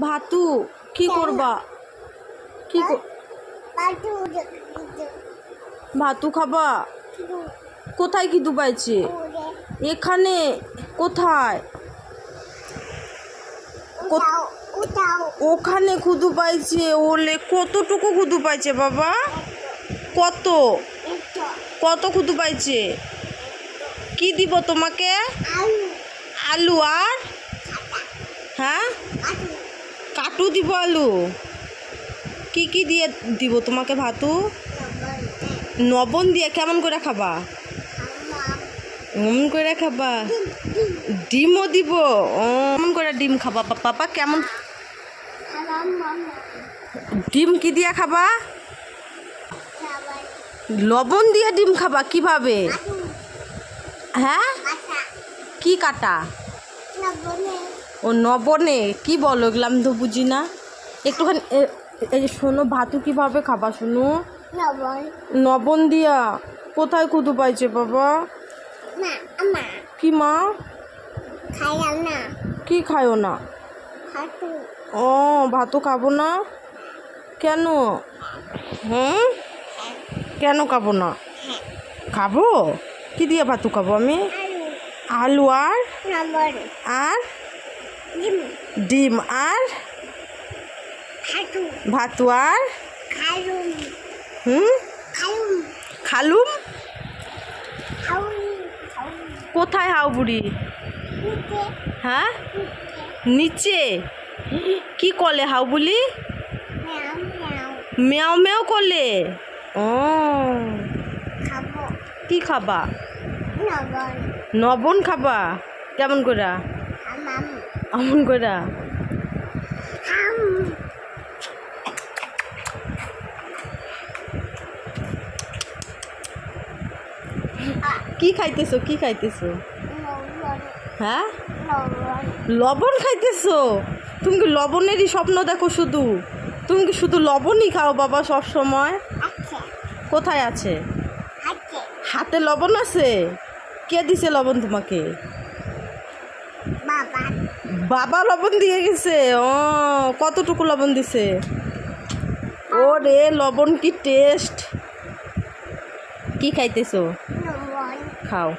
ভাতু কি করবা? কি ভাতু খাবা? কোথায় খিদু পাইছে? এখানে কোথায়? ওখানে খুদু পাইছে। ওলে কতটুকু খুদু পাইছে বাবা? কত কত খুদু পাইছে? কি দিব তোমাকে? আলু আর হ্যাঁ কাটু দিব। আলু কি কি দিয়ে দিব তোমাকে? ভাতু লবণ দিয়ে। কেমন করে খাবা? কেমন করে খাবা? ডিমও দিব। কেমন করে ডিম খাবা বাবা? কেমন ডিম কি দিয়ে খাবা? লবণ দিয়ে ডিম খাবা? কিভাবে? হ্যাঁ কি কাটা? ও লবণে। কি বলো এগুলো? আমি তো বুঝি না। একটুখানি এই শোনো, ভাতু কিভাবে খাবা? শোনো, লবণ দিয়া। কোথায় খুদু পাইছে বাবা? কি মা? কি খায়ও না? ও ভাতু খাবো না কেন? কেন খাবো না? খাবো। কি দিয়ে ভাতু খাবো আমি? আলু আর আর ডিম আর ভাতু আর খালুম। কোথায় হাও বুড়ি? হ্যাঁ নিচে। কি করলে হাও বুড়ি? মেও মেও করলে। ও কি খাবা? লবণ খাবা? কেমন করে? আমন করে। কি খাইতেছো? কি খাইতেছো? হ্যাঁ লবণ খাইতেছো? তুমি কি লবণেরই স্বপ্ন দেখো শুধু? তুমি কি শুধু লবণই খাও বাবা সব সময়? কোথায় আছে? হাতে লবণ আছে? কে দিছে লবণ তোমাকে? বাবা লবণ দিয়ে গেছে। ও কতটুকু লবণ দিছে? ও রে লবণ কি টেস্ট! কি খাইতেছো? খাও।